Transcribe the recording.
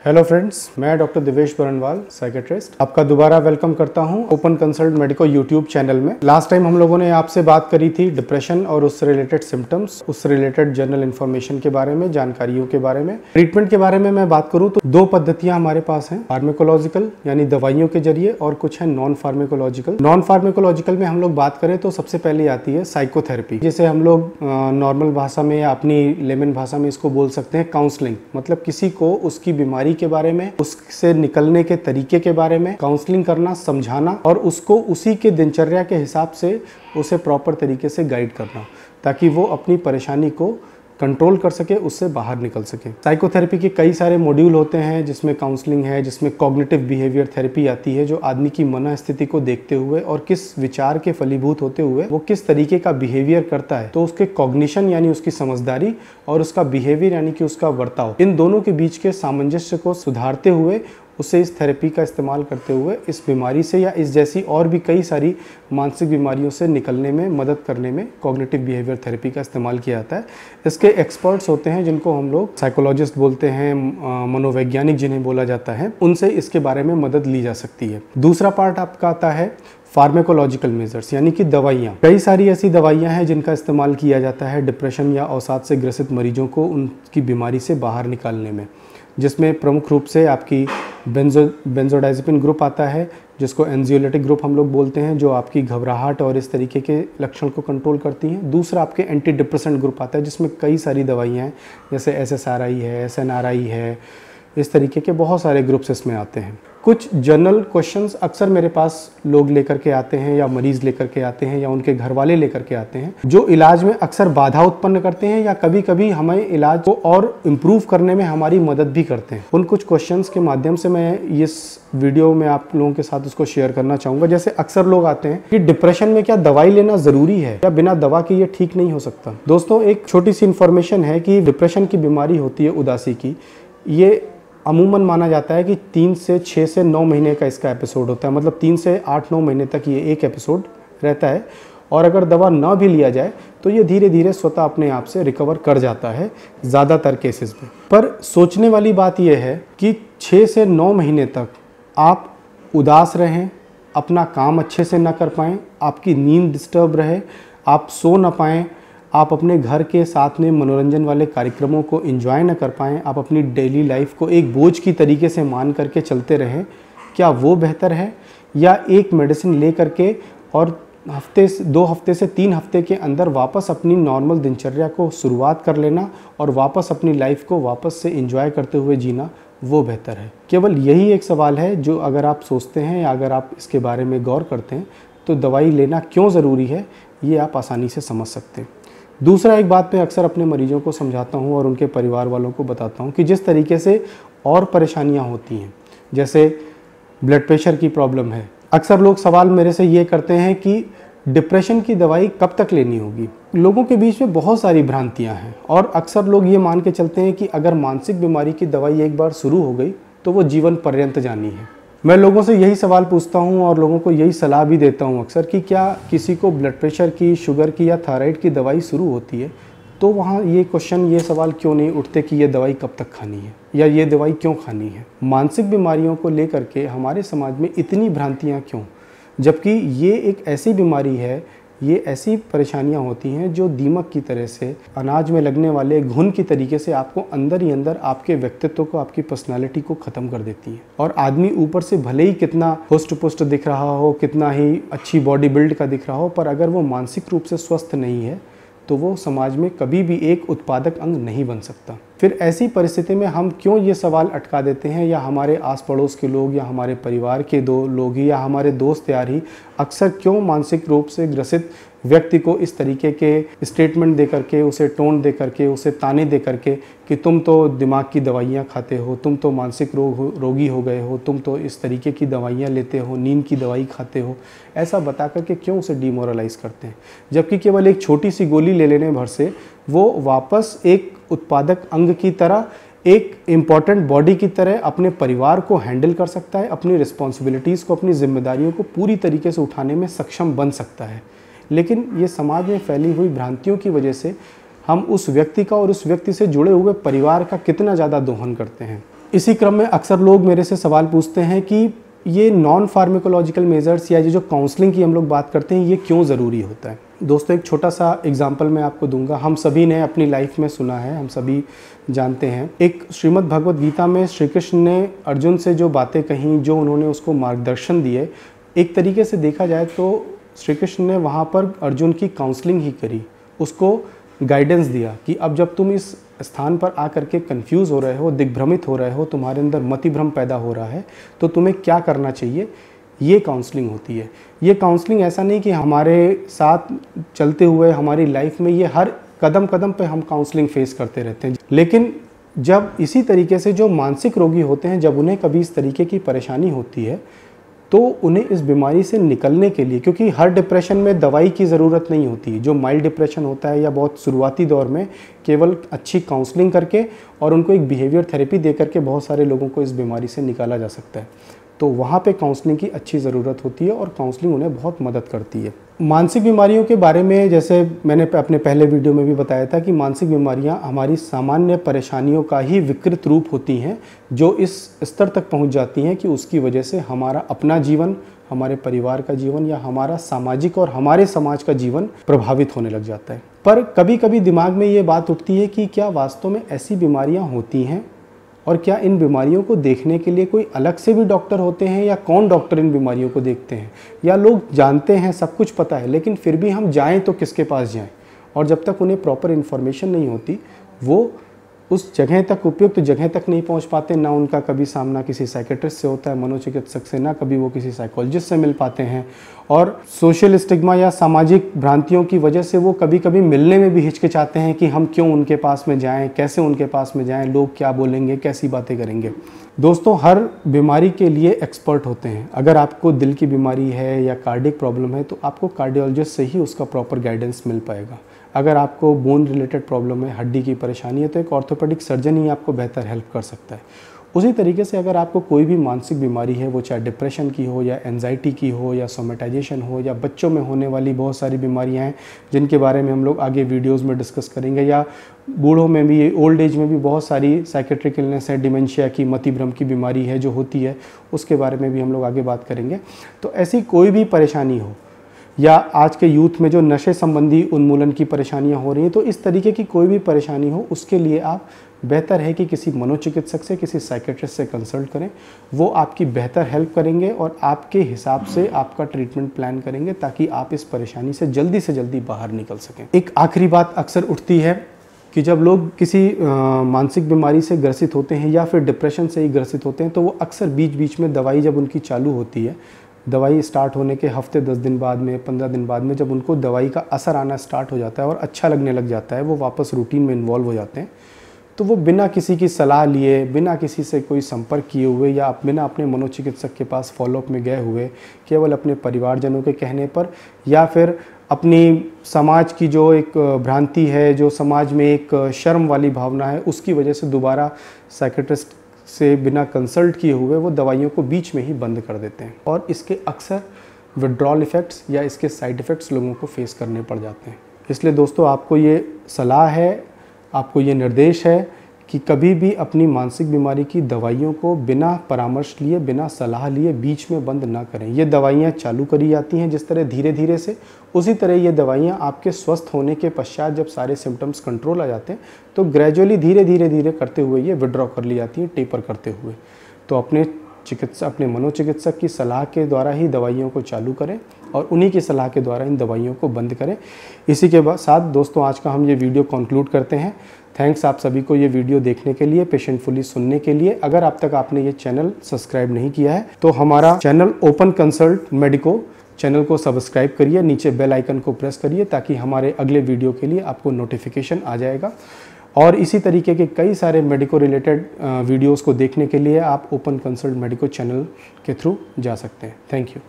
Hello friends, मैं doctor Divesh Barnwal, psychiatrist, आपका दोबारा वेलकम करता हूं open consult medico YouTube channel में। लास्ट टाइम हम लोगों ने आपसे बात करी थी डिप्रेशन और उससे रिलेटेड सिम्टम्स, उससे रिलेटेड जनरल इन्फॉर्मेशन के बारे में, जानकारियों के बारे में। ट्रीटमेंट के बारे में मैं बात करूं तो दो पद्धतियां हमारे पास हैं, फार्मेकोलॉजिकल यानी दवाइयों के जरिए, और कुछ है नॉन फार्मेकोलॉजिकल। नॉन फार्मेकोलॉजिकल में हम लोग बात करें तो सबसे पहले आती है साइकोथेरेपी, जिसे हम लोग नॉर्मल भाषा में या अपनी लेमन भाषा में इसको बोल सकते हैं काउंसलिंग। मतलब किसी को उसकी बीमारी के बारे में, उससे निकलने के तरीके के बारे में काउंसलिंग करना, समझाना और उसको उसी के दिनचर्या के हिसाब से उसे प्रॉपर तरीके से गाइड करना, ताकि वो अपनी परेशानी को कंट्रोल कर सके, उससे बाहर निकल सके। साइकोथेरेपी के कई सारे मॉड्यूल होते हैं, जिसमें काउंसलिंग है, जिसमें कॉग्निटिव बिहेवियर थेरेपी आती है, जो आदमी की मनस्थिति को देखते हुए और किस विचार के फलीभूत होते हुए वो किस तरीके का बिहेवियर करता है, तो उसके कॉग्निशन यानी उसकी समझदारी और उसका बिहेवियर यानी कि उसका वर्ताव, इन दोनों के बीच के सामंजस्य को सुधारते हुए उसे इस थेरेपी का इस्तेमाल करते हुए इस बीमारी से या इस जैसी और भी कई सारी मानसिक बीमारियों से निकलने में मदद करने में कॉग्निटिव बिहेवियर थेरेपी का इस्तेमाल किया जाता है। इसके एक्सपर्ट्स होते हैं जिनको हम लोग साइकोलॉजिस्ट बोलते हैं, मनोवैज्ञानिक जिन्हें बोला जाता है, उनसे इसके बारे में मदद ली जा सकती है। दूसरा पार्ट आपका आता है फार्मेकोलॉजिकल मेजर्स, यानी कि दवाइयाँ। कई सारी ऐसी दवाइयाँ हैं जिनका इस्तेमाल किया जाता है डिप्रेशन या अवसाद से ग्रसित मरीजों को उनकी बीमारी से बाहर निकालने में, जिसमें प्रमुख रूप से आपकी बेंजोडाइजेपिन ग्रुप आता है, जिसको एंजियोलिटिक ग्रुप हम लोग बोलते हैं, जो आपकी घबराहट और इस तरीके के लक्षण को कंट्रोल करती हैं। दूसरा आपके एंटी डिप्रेसेंट ग्रुप आता है, जिसमें कई सारी दवाइयाँ हैं, जैसे SSRI है, SNRI है, इस तरीके के बहुत सारे ग्रुप्स इसमें आते हैं। कुछ जनरल क्वेश्चंस अक्सर मेरे पास लोग लेकर के आते हैं, या मरीज लेकर के आते हैं, या उनके घर वाले लेकर के आते हैं, जो इलाज में अक्सर बाधा उत्पन्न करते हैं, या कभी कभी हमें इलाज को और इम्प्रूव करने में हमारी मदद भी करते हैं। उन कुछ क्वेश्चंस के माध्यम से मैं इस वीडियो में आप लोगों के साथ उसको शेयर करना चाहूँगा। जैसे अक्सर लोग आते हैं कि डिप्रेशन में क्या दवाई लेना ज़रूरी है, या बिना दवा के ये ठीक नहीं हो सकता। दोस्तों, एक छोटी सी इन्फॉर्मेशन है कि डिप्रेशन की बीमारी होती है उदासी की, ये अमूमन माना जाता है कि 3 से 6 से 9 महीने का इसका एपिसोड होता है। मतलब 3 से 8-9 महीने तक ये एक एपिसोड रहता है, और अगर दवा ना भी लिया जाए तो ये धीरे धीरे स्वतः अपने आप से रिकवर कर जाता है ज़्यादातर केसेस में। पर सोचने वाली बात यह है कि 6 से 9 महीने तक आप उदास रहें, अपना काम अच्छे से ना कर पाएँ, आपकी नींद डिस्टर्ब रहे, आप सो ना पाएँ, आप अपने घर के साथ में मनोरंजन वाले कार्यक्रमों को एंजॉय न कर पाएँ, आप अपनी डेली लाइफ को एक बोझ की तरीके से मान करके चलते रहें, क्या वो बेहतर है, या एक मेडिसिन ले करके और 2 हफ्ते से 3 हफ्ते के अंदर वापस अपनी नॉर्मल दिनचर्या को शुरुआत कर लेना और वापस अपनी लाइफ को वापस से एंजॉय करते हुए जीना, वो बेहतर है? केवल यही एक सवाल है जो अगर आप सोचते हैं या अगर आप इसके बारे में गौर करते हैं तो दवाई लेना क्यों ज़रूरी है, ये आप आसानी से समझ सकते हैं। दूसरा एक बात मैं अक्सर अपने मरीजों को समझाता हूँ और उनके परिवार वालों को बताता हूँ कि जिस तरीके से और परेशानियाँ होती हैं, जैसे ब्लड प्रेशर की प्रॉब्लम है, अक्सर लोग सवाल मेरे से ये करते हैं कि डिप्रेशन की दवाई कब तक लेनी होगी। लोगों के बीच में बहुत सारी भ्रांतियाँ हैं, और अक्सर लोग ये मान के चलते हैं कि अगर मानसिक बीमारी की दवाई एक बार शुरू हो गई तो वो जीवन पर्यंत जानी है। मैं लोगों से यही सवाल पूछता हूँ और लोगों को यही सलाह भी देता हूँ अक्सर कि क्या किसी को ब्लड प्रेशर की, शुगर की या थायराइड की दवाई शुरू होती है तो वहाँ ये सवाल क्यों नहीं उठते कि ये दवाई कब तक खानी है या ये दवाई क्यों खानी है। मानसिक बीमारियों को लेकर के हमारे समाज में इतनी भ्रांतियाँ क्यों, जबकि ये एक ऐसी बीमारी है, ये ऐसी परेशानियां होती हैं जो दीमक की तरह से, अनाज में लगने वाले घुन की तरीके से आपको अंदर ही अंदर आपके व्यक्तित्व को, आपकी पर्सनालिटी को ख़त्म कर देती हैं। और आदमी ऊपर से भले ही कितना हुष्ट पुष्ट दिख रहा हो, कितना ही अच्छी बॉडी बिल्ड का दिख रहा हो, पर अगर वो मानसिक रूप से स्वस्थ नहीं है तो वो समाज में कभी भी एक उत्पादक अंग नहीं बन सकता। फिर ऐसी परिस्थिति में हम क्यों ये सवाल अटका देते हैं, या हमारे आस पड़ोस के लोग या हमारे परिवार के 2 लोग ही या हमारे दोस्त यार ही अक्सर क्यों मानसिक रूप से ग्रसित व्यक्ति को इस तरीके के स्टेटमेंट दे करके, उसे टोन दे करके, उसे ताने दे करके कि तुम तो दिमाग की दवाइयाँ खाते हो, तुम तो मानसिक रोगी हो गए हो, तुम तो इस तरीके की दवाइयाँ लेते हो, नींद की दवाई खाते हो, ऐसा बता करके क्यों उसे डिमोरलाइज करते हैं। जबकि केवल एक छोटी सी गोली ले लेने भर से वो वापस एक उत्पादक अंग की तरह, एक इम्पॉर्टेंट बॉडी की तरह अपने परिवार को हैंडल कर सकता है, अपनी रिस्पॉन्सिबिलिटीज़ को, अपनी जिम्मेदारियों को पूरी तरीके से उठाने में सक्षम बन सकता है। लेकिन ये समाज में फैली हुई भ्रांतियों की वजह से हम उस व्यक्ति का और उस व्यक्ति से जुड़े हुए परिवार का कितना ज़्यादा दोहन करते हैं। इसी क्रम में अक्सर लोग मेरे से सवाल पूछते हैं कि ये नॉन फार्मेकोलॉजिकल मेजर्स या ये जो काउंसलिंग की हम लोग बात करते हैं ये क्यों ज़रूरी होता है। दोस्तों एक छोटा सा एग्जांपल मैं आपको दूंगा। हम सभी ने अपनी लाइफ में सुना है, हम सभी जानते हैं, एक श्रीमद् भगवद गीता में श्री कृष्ण ने अर्जुन से जो बातें कहीं, जो उन्होंने उसको मार्गदर्शन दिए, एक तरीके से देखा जाए तो श्री कृष्ण ने वहाँ पर अर्जुन की काउंसलिंग ही करी, उसको गाइडेंस दिया कि अब जब तुम इस स्थान पर आकर के कंफ्यूज हो रहे हो, दिग्भ्रमित हो रहे हो, तुम्हारे अंदर मतिभ्रम पैदा हो रहा है, तो तुम्हें क्या करना चाहिए, ये काउंसलिंग होती है। ये काउंसलिंग ऐसा नहीं कि हमारे साथ चलते हुए हमारी लाइफ में ये हर कदम कदम पे हम काउंसलिंग फेस करते रहते हैं, लेकिन जब इसी तरीके से जो मानसिक रोगी होते हैं, जब उन्हें कभी इस तरीके की परेशानी होती है तो उन्हें इस बीमारी से निकलने के लिए, क्योंकि हर डिप्रेशन में दवाई की ज़रूरत नहीं होती, जो माइल्ड डिप्रेशन होता है या बहुत शुरुआती दौर में केवल अच्छी काउंसलिंग करके और उनको एक बिहेवियर थेरेपी दे करके बहुत सारे लोगों को इस बीमारी से निकाला जा सकता है। तो वहाँ पे काउंसलिंग की अच्छी ज़रूरत होती है और काउंसलिंग उन्हें बहुत मदद करती है। मानसिक बीमारियों के बारे में जैसे मैंने अपने पहले वीडियो में भी बताया था कि मानसिक बीमारियाँ हमारी सामान्य परेशानियों का ही विकृत रूप होती हैं, जो इस स्तर तक पहुँच जाती हैं कि उसकी वजह से हमारा अपना जीवन, हमारे परिवार का जीवन या हमारा सामाजिक और हमारे समाज का जीवन प्रभावित होने लग जाता है। पर कभी कभी दिमाग में ये बात उठती है कि क्या वास्तव में ऐसी बीमारियाँ होती हैं और क्या इन बीमारियों को देखने के लिए कोई अलग से भी डॉक्टर होते हैं, या कौन डॉक्टर इन बीमारियों को देखते हैं, या लोग जानते हैं, सब कुछ पता है, लेकिन फिर भी हम जाएं तो किसके पास जाएं, और जब तक उन्हें प्रॉपर इन्फॉर्मेशन नहीं होती वो उस जगह तक, उपयुक्त जगह तक नहीं पहुंच पाते। ना उनका कभी सामना किसी साइकेट्रिस्ट से होता है, मनोचिकित्सक से, ना कभी वो किसी साइकोलॉजिस्ट से मिल पाते हैं, और सोशल स्टिग्मा या सामाजिक भ्रांतियों की वजह से वो कभी कभी मिलने में भी हिचकिचाते हैं कि हम क्यों उनके पास में जाएं, कैसे उनके पास में जाएं, लोग क्या बोलेंगे, कैसी बातें करेंगे। दोस्तों हर बीमारी के लिए एक्सपर्ट होते हैं। अगर आपको दिल की बीमारी है या कार्डियक प्रॉब्लम है तो आपको कार्डियोलॉजिस्ट से ही उसका प्रॉपर गाइडेंस मिल पाएगा। अगर आपको बोन रिलेटेड प्रॉब्लम है, हड्डी की परेशानी है, तो एक ऑर्थोपेडिक सर्जन ही आपको बेहतर हेल्प कर सकता है। उसी तरीके से अगर आपको कोई भी मानसिक बीमारी है, वो चाहे डिप्रेशन की हो या एंजाइटी की हो या सोमेटाइजेशन हो या बच्चों में होने वाली बहुत सारी बीमारियां हैं जिनके बारे में हम लोग आगे वीडियोस में डिस्कस करेंगे, या बूढ़ों में भी, ओल्ड एज में भी बहुत सारी साइकेट्रिक इलनेस है, डिमेंशिया की, मतिभ्रम की बीमारी है जो होती है, उसके बारे में भी हम लोग आगे बात करेंगे। तो ऐसी कोई भी परेशानी हो, या आज के यूथ में जो नशे संबंधी उन्मूलन की परेशानियां हो रही हैं, तो इस तरीके की कोई भी परेशानी हो, उसके लिए आप बेहतर है कि किसी मनोचिकित्सक से, किसी साइकेट्रिस्ट से कंसल्ट करें। वो आपकी बेहतर हेल्प करेंगे और आपके हिसाब से आपका ट्रीटमेंट प्लान करेंगे ताकि आप इस परेशानी से जल्दी बाहर निकल सकें। एक आखिरी बात अक्सर उठती है कि जब लोग किसी मानसिक बीमारी से ग्रसित होते हैं या फिर डिप्रेशन से ही ग्रसित होते हैं, तो वो अक्सर बीच बीच में दवाई जब उनकी चालू होती है, दवाई स्टार्ट होने के हफ्ते 10 दिन बाद में, 15 दिन बाद में, जब उनको दवाई का असर आना स्टार्ट हो जाता है और अच्छा लगने लग जाता है, वो वापस रूटीन में इन्वॉल्व हो जाते हैं, तो वो बिना किसी की सलाह लिए, बिना किसी से कोई संपर्क किए हुए या बिना अपने मनोचिकित्सक के पास फॉलोअप में गए हुए, केवल अपने परिवारजनों के कहने पर या फिर अपनी समाज की जो एक भ्रांति है, जो समाज में एक शर्म वाली भावना है, उसकी वजह से दोबारा साइकेट्रिस्ट से बिना कंसल्ट किए हुए वो दवाइयों को बीच में ही बंद कर देते हैं, और इसके अक्सर विड्रॉल इफ़ेक्ट्स या इसके साइड इफ़ेक्ट्स लोगों को फेस करने पड़ जाते हैं। इसलिए दोस्तों आपको ये सलाह है, आपको ये निर्देश है कि कभी भी अपनी मानसिक बीमारी की दवाइयों को बिना परामर्श लिए, बिना सलाह लिए बीच में बंद ना करें। ये दवाइयाँ चालू करी जाती हैं जिस तरह धीरे धीरे से, उसी तरह ये दवाइयाँ आपके स्वस्थ होने के पश्चात जब सारे सिम्टम्स कंट्रोल आ जाते हैं तो ग्रेजुअली धीरे करते हुए ये विड्रॉ कर ली जाती हैं, टेपर करते हुए। तो अपने मनोचिकित्सक की सलाह के द्वारा ही दवाइयों को चालू करें और उन्हीं की सलाह के द्वारा इन दवाइयों को बंद करें। इसी के साथ दोस्तों आज का हम ये वीडियो कंक्लूड करते हैं। थैंक्स आप सभी को ये वीडियो देखने के लिए, पेशेंटफुली सुनने के लिए। अगर आप तक आपने ये चैनल सब्सक्राइब नहीं किया है तो हमारा channel open consult medico channel को सब्सक्राइब करिए, नीचे बेल आइकन को प्रेस करिए ताकि हमारे अगले वीडियो के लिए आपको नोटिफिकेशन आ जाएगा। और इसी तरीके के कई सारे मेडिको रिलेटेड वीडियोस को देखने के लिए आप ओपन कंसल्ट मेडिको चैनल के थ्रू जा सकते हैं। Thank you.